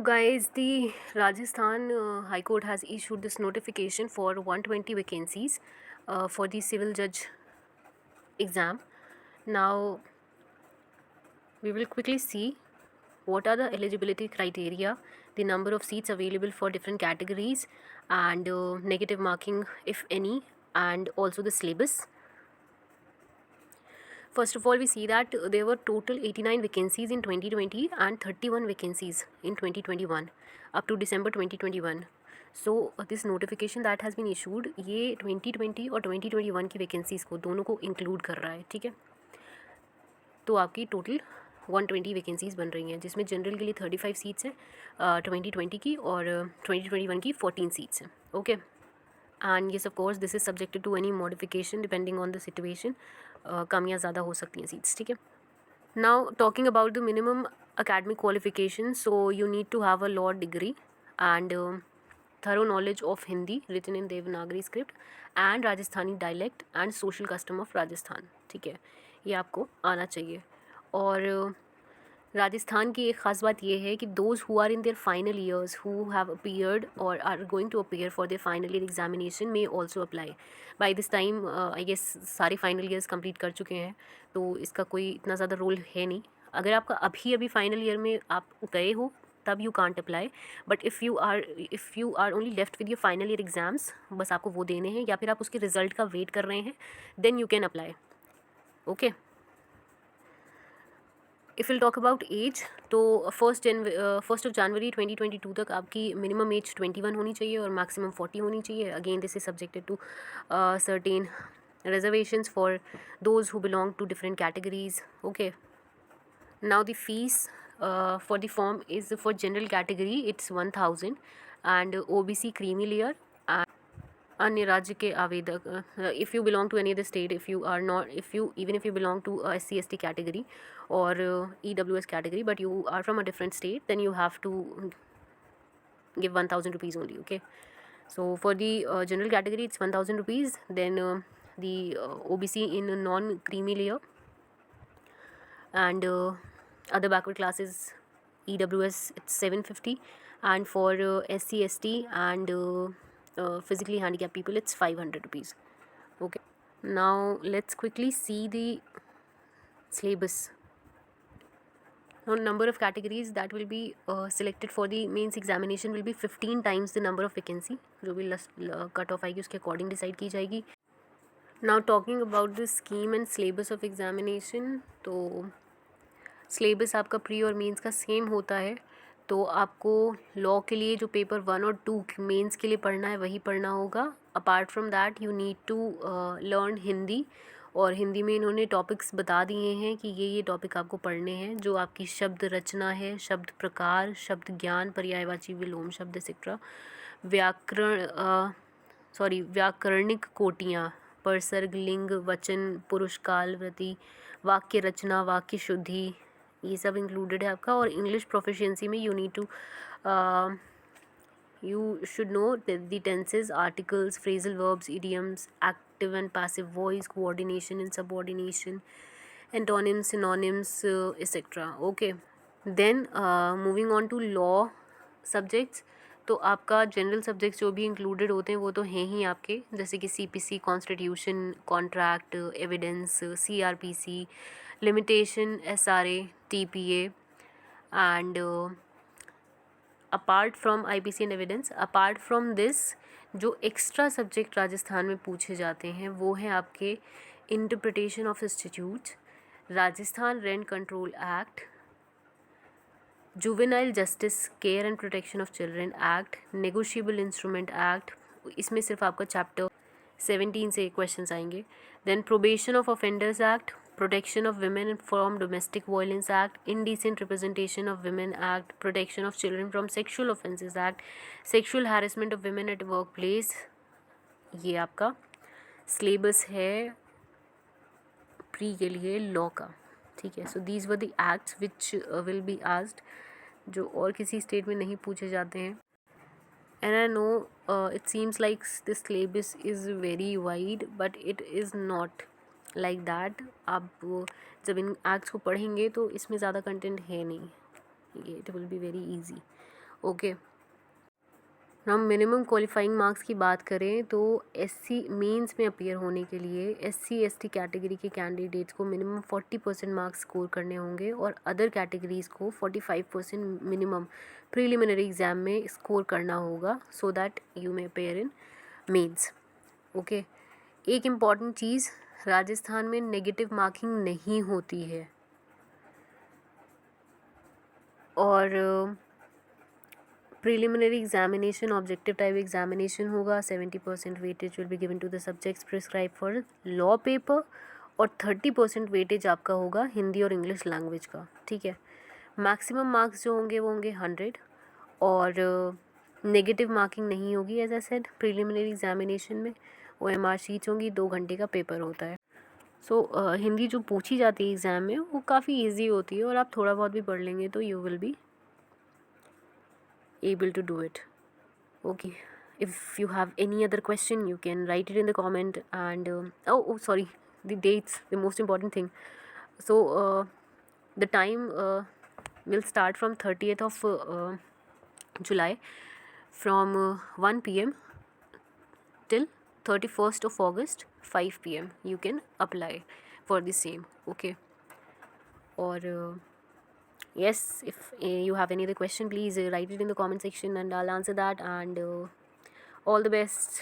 guys, the Rajasthan High Court has issued this notification for 120 vacancies for the civil judge exam. Now we will quickly see what are the eligibility criteria, the number of seats available for different categories, and negative marking if any, and also the syllabus. First of all, we see that there were total 89 vacancies in 2020 and 31 vacancies in 2021 up to December 2021. So this notification that has been issued, ये 2020 और 2021 की vacancies को दोनों को include कर रहा है, ठीक है. तो आपकी टोटल 120 वैकेंसीज़ बन रही हैं, जिसमें जनरल के लिए 35 सीट्स हैं 2020 की, और 2021 की 14 सीट्स हैं. Okay. And yes of course this is subjected to any modification depending on the situation. कम या ज़्यादा हो सकती हैं सीट्स, ठीक है. Now talking about the minimum academic qualification, so you need to have a law degree and thorough knowledge of Hindi written in Devanagari script and Rajasthani dialect and social custom of Rajasthan, ठीक है. ये आपको आना चाहिए. और राजस्थान की एक ख़ास बात ये है कि those who are in their final years who have appeared और are going to appear for their final year examination में also apply. By this time I guess सारे फाइनल ईयर्स कंप्लीट कर चुके हैं, तो इसका कोई इतना ज़्यादा रोल है नहीं. अगर आपका अभी फाइनल ईयर में आप गए हो तब you can't apply, but if you are only left with your final year exams, बस आपको वो देने हैं या फिर आप उसके रिज़ल्ट का वेट कर रहे हैं, then you can apply. Okay. If will talk about age, तो फर्स्ट ऑफ जनवरी 2022 तक आपकी मिनिमम एज 21 होनी चाहिए और मैक्सिमम 40 होनी चाहिए. Again this is subjected to certain reservations for those who belong to different categories. Okay. Now the fees for the form is for general category it's 1000 and OBC creamy layer and अन्य राज्य के आवेदक, if you belong to any other state, if you are not, if you belong to SC/ST category और EWS category but you are from a different state, then you have to give 1000 rupees only. Okay. So for the general category it's 1000 rupees, then the OBC in non creamy layer and other backward classes EWS it's 750, and for SC/ST and physically handicapped people it's 500 rupees. Okay. Now let's quickly see the syllabus. Now number of categories that will be selected for the mains examination will be 15 times the number of vacancy, जो भी cut off आएगी उसके according decide की जाएगी. Now talking about the scheme and syllabus of examination, तो syllabus आपका pre और mains का सेम होता है. तो आपको लॉ के लिए जो पेपर 1 और 2 मेंस के लिए पढ़ना है वही पढ़ना होगा. Apart from that you need to learn Hindi, और हिंदी में इन्होंने टॉपिक्स बता दिए हैं कि ये टॉपिक आपको पढ़ने हैं, जो आपकी शब्द रचना है, शब्द प्रकार, शब्द ज्ञान, पर्यायवाची, विलोम शब्द एक्सेट्रा, व्याकरणिक कोटियाँ, परसर्ग, लिंग, वचन, पुरुष काल, वृत्ति, वाक्य रचना, वाक्य शुद्धि, ये सब इंक्लूडेड है आपका. और इंग्लिश प्रोफिशिएंसी में you should know the tenses, articles, phrasal verbs, idioms, active and passive voice, coordination and subordination, antonyms, synonyms, etc. Okay. Then moving on to law subjects, तो आपका जनरल सब्जेक्ट्स जो भी included होते हैं वो तो हैं ही आपके, जैसे कि CPC, constitution, contract, evidence, CRPC, limitation, SRA, TPA and apart from IPC and evidence. Apart from this जो एक्स्ट्रा सब्जेक्ट राजस्थान में पूछे जाते हैं वो हैं आपके interpretation of institute, Rajasthan rent control act, juvenile justice care and protection of children act, negotiable instrument act, इसमें सिर्फ आपका चैप्टर 17 से क्वेश्चंस आएंगे. Then probation of offenders act, protection of women from domestic violence act, indecent representation of women act, protection of children from sexual offences act, sexual harassment of women at work place. ये आपका syllabus है pre के लिए law का, ठीक है. So these were the acts which will be asked, जो और किसी स्टेट में नहीं पूछे जाते हैं. And I know it seems like this syllabus is very wide, but it is not like that. आप जब इन एक्ट्स को पढ़ेंगे तो इसमें ज़्यादा कंटेंट है नहीं, ये it will be very easy. Okay. हम मिनिमम क्वालिफाइंग मार्क्स की बात करें तो एससी मेंस में अपीयर होने के लिए एससी एसटी कैटेगरी के कैंडिडेट्स को मिनिमम 40% मार्क्स स्कोर करने होंगे और अदर कैटेगरीज़ को 45% मिनिमम प्रीलिमिनरी एग्ज़ाम में स्कोर करना होगा so that you may appear in mains. Okay. एक इम्पॉर्टेंट चीज़, राजस्थान में नेगेटिव मार्किंग नहीं होती है और preliminary examination objective type examination होगा। 70% weightage will be given to the subjects prescribe for law paper और 30% वेटेज आपका होगा हिंदी और इंग्लिश लैंग्वेज का। ठीक है। मैक्सिमम मार्क्स जो होंगे वो होंगे 100 और नेगेटिव मार्किंग नहीं होगी as I said preliminary examination में। OMR शीट्स होंगी, 2 घंटे का पेपर होता है। सो हिंदी जो पूछी जाती है एग्ज़ाम में वो काफ़ी ईजी होती है और आप थोड़ा बहुत भी पढ़ लेंगे तो you will be able to do it. Okay, if you have any other question you can write it in the comment and sorry, the dates, the most important thing. So the time will start from 30th of July from 1 p.m. till 31st of August 5 p.m. you can apply for the same. Okay. Or yes, if you have any other question please write it in the comment section and I'll answer that. And all the best.